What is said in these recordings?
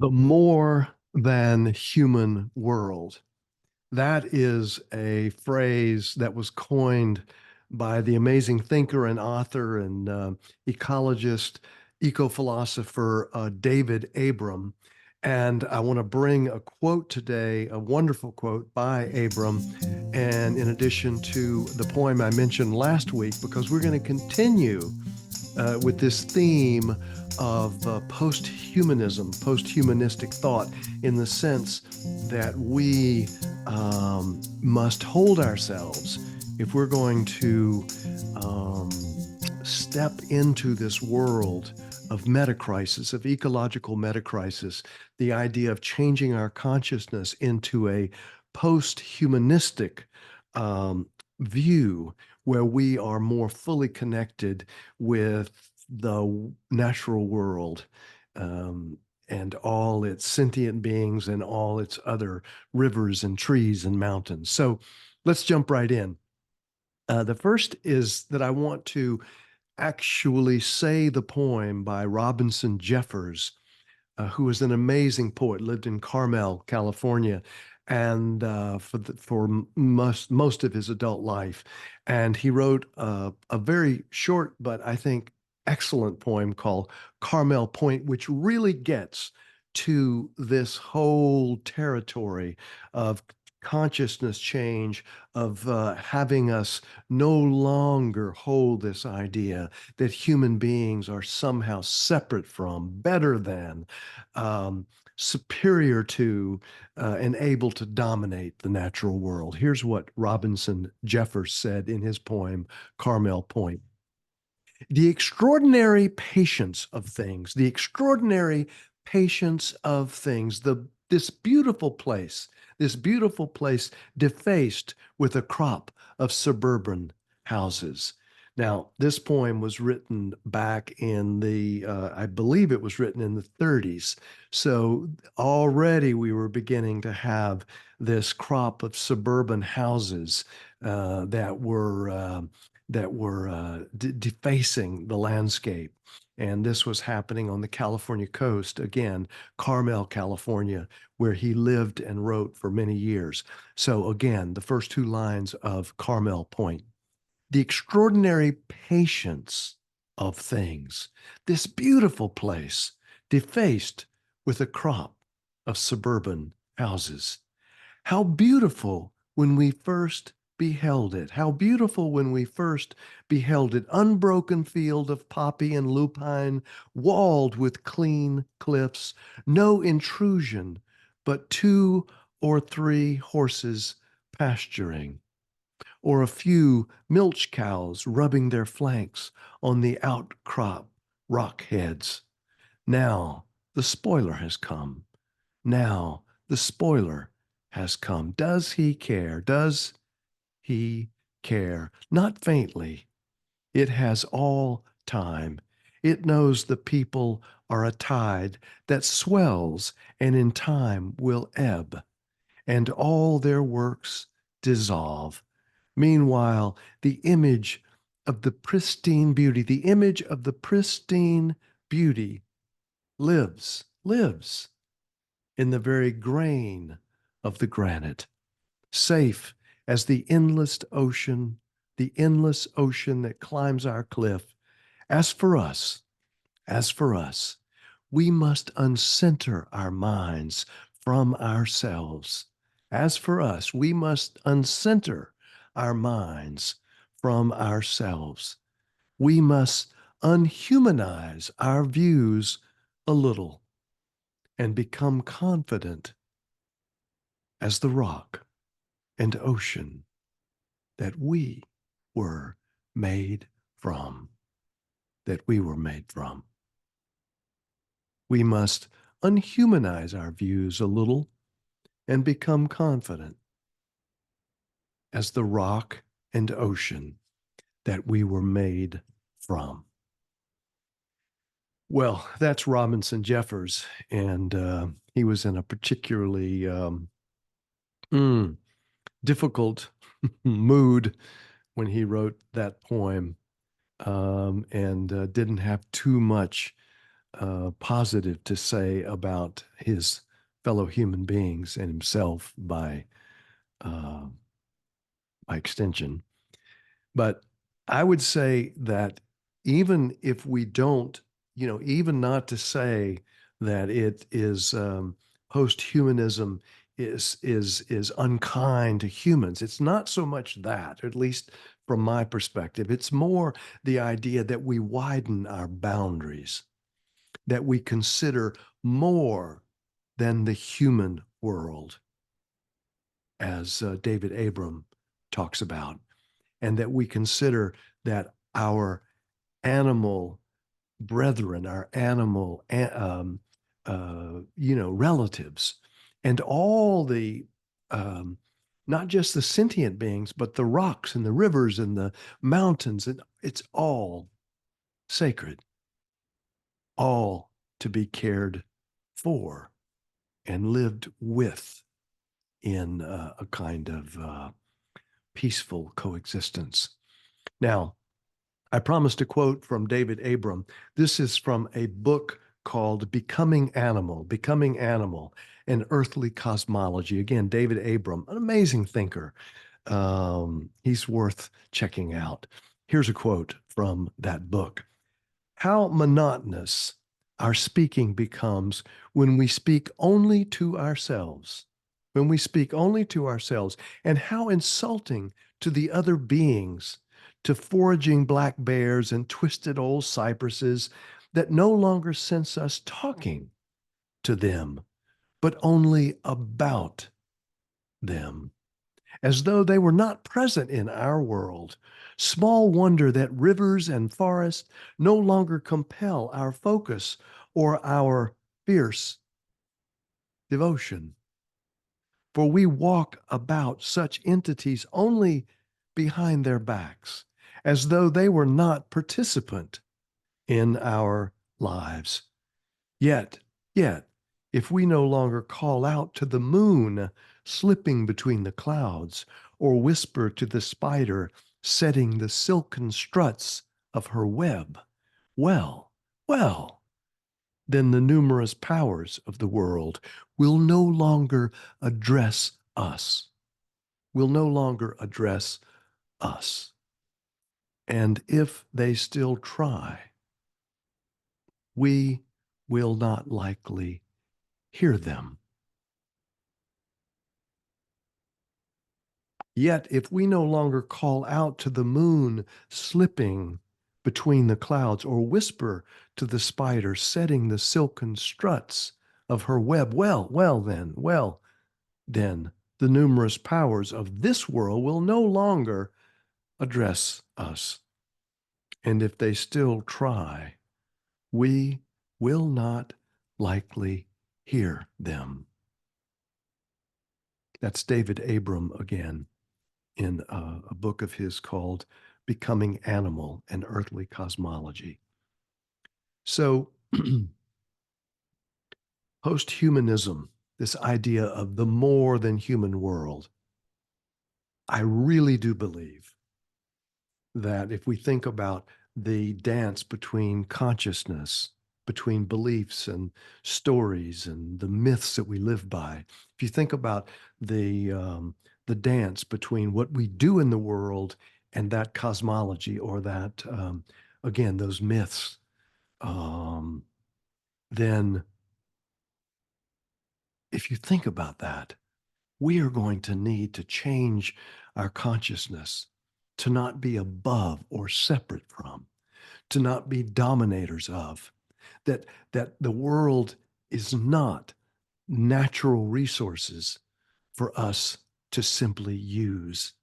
The more than human world. That is a phrase that was coined by the amazing thinker and author and ecologist, eco-philosopher David Abram. And I want to bring a quote today, a wonderful quote by Abram, and in addition to the poem I mentioned last week, because we're going to continue with this theme of post-humanism, post-humanistic thought, in the sense that we must hold ourselves if we're going to um, step into this world of metacrisis, of ecological metacrisis, the idea of changing our consciousness into a post-humanistic view where we are more fully connected with the natural world and all its sentient beings and all its other rivers and trees and mountains. So let's jump right in. The first is that I want to actually say the poem by Robinson Jeffers, who was an amazing poet, lived in Carmel, California, and for most of his adult life. And he wrote a very short, but I think excellent poem called Carmel Point, which really gets to this whole territory of consciousness change, of having us no longer hold this idea that human beings are somehow separate from, better than, um, superior to, and able to dominate the natural world. Here's what Robinson Jeffers said in his poem, Carmel Point. The extraordinary patience of things, the extraordinary patience of things, this beautiful place defaced with a crop of suburban houses. Now, this poem was written back in I believe it was written in the 30s. So already we were beginning to have this crop of suburban houses that were defacing the landscape. And this was happening on the California coast, again, Carmel, California, where he lived and wrote for many years. So, again, the first two lines of Carmel Point. The extraordinary patience of things, this beautiful place defaced with a crop of suburban houses. How beautiful when we first beheld it. How beautiful when we first beheld it. Unbroken field of poppy and lupine, walled with clean cliffs, no intrusion, but two or three horses pasturing, or a few milch cows rubbing their flanks on the outcrop rock heads. Now the spoiler has come. Now the spoiler has come. Does he care? Does he care? Not faintly. It has all time. It knows the people are a tide that swells and in time will ebb, and all their works dissolve. Meanwhile, the image of the pristine beauty, the image of the pristine beauty lives in the very grain of the granite, safe as the endless ocean that climbs our cliff. As for us, as for us, we must uncenter our minds from ourselves. As for us, we must uncenter our minds from ourselves. We must unhumanize our views a little and become confident as the rock and ocean that we were made from, that we were made from. We must unhumanize our views a little and become confident as the rock and ocean that we were made from. Well, that's Robinson Jeffers, and he was in a particularly mm, difficult mood when he wrote that poem, and didn't have too much positive to say about his fellow human beings and himself uh, by extension. But I would say that even if we don't, even not to say that it is post-humanism is unkind to humans. It's not so much that, at least from my perspective. It's more the idea that we widen our boundaries, that we consider more than the human world, as David Abram talks about, and that we consider that our animal brethren, our animal, relatives, and all the, um, not just the sentient beings, but the rocks and the rivers and the mountains, and it's all sacred, all to be cared for and lived with in a kind of peaceful coexistence. Now, I promised a quote from David Abram. This is from a book called Becoming Animal, an Earthly Cosmology. Again, David Abram, an amazing thinker. He's worth checking out. Here's a quote from that book. How monotonous our speaking becomes when we speak only to ourselves, when we speak only to ourselves, and how insulting to the other beings, to foraging black bears and twisted old cypresses that no longer sense us talking to them, but only about them, as though they were not present in our world. Small wonder that rivers and forests no longer compel our focus or our fierce devotion. For we walk about such entities only behind their backs, as though they were not participant in our lives. Yet, yet, if we no longer call out to the moon slipping between the clouds, or whisper to the spider setting the silken struts of her web, well, well, then the numerous powers of the world will no longer address us, will no longer address us. And if they still try, we will not likely hear them. Yet, if we no longer call out to the moon slipping between the clouds, or whisper to the spider setting the silken struts of her web, well, then the numerous powers of this world will no longer address us. And if they still try, we will not likely hear them. That's David Abram again, in a book of his called Becoming Animal, an Earthly Cosmology. So, post-humanism, this idea of the more than human world, I really do believe that if we think about the dance between consciousness, between beliefs and stories and the myths that we live by, if you think about the dance between what we do in the world and that cosmology, or that again, those myths, um, then if you think about that, we are going to need to change our consciousness to not be above or separate from, to not be dominators of, that the world is not natural resources for us to simply use,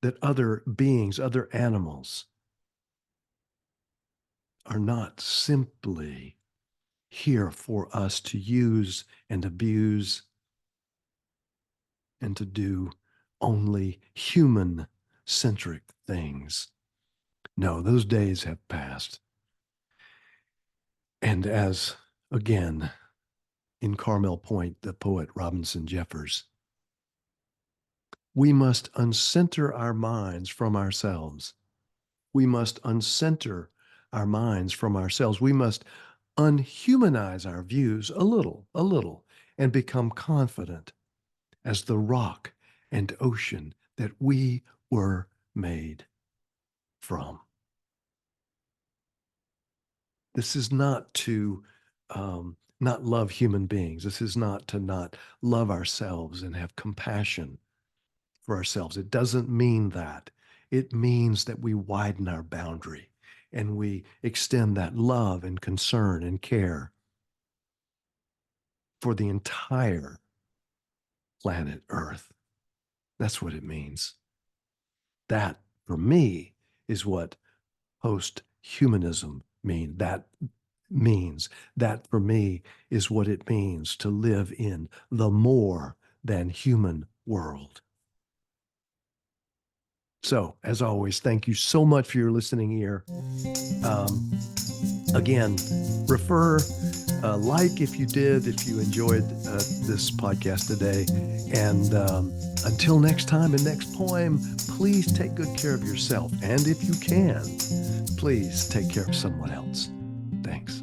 that other beings, other animals are not simply here for us to use and abuse and to do only human centric things. No, those days have passed. And as, again, in Carmel Point, the poet Robinson Jeffers, we must uncenter our minds from ourselves. We must uncenter our minds from ourselves. We must unhumanize our views a little, and become confident as the rock and ocean that we were made from. This is not to not love human beings. This is not to not love ourselves and have compassion for ourselves. It doesn't mean that. It means that we widen our boundary and we extend that love and concern and care for the entire planet Earth. That's what it means. That, for me, is what post-humanism means. That for me is what it means to live in the more than human world. So, as always, thank you so much for your listening ear. Again, refer, like if you did, if you enjoyed this podcast today. And until next time and next poem, please take good care of yourself. And if you can, please take care of someone else. Thanks.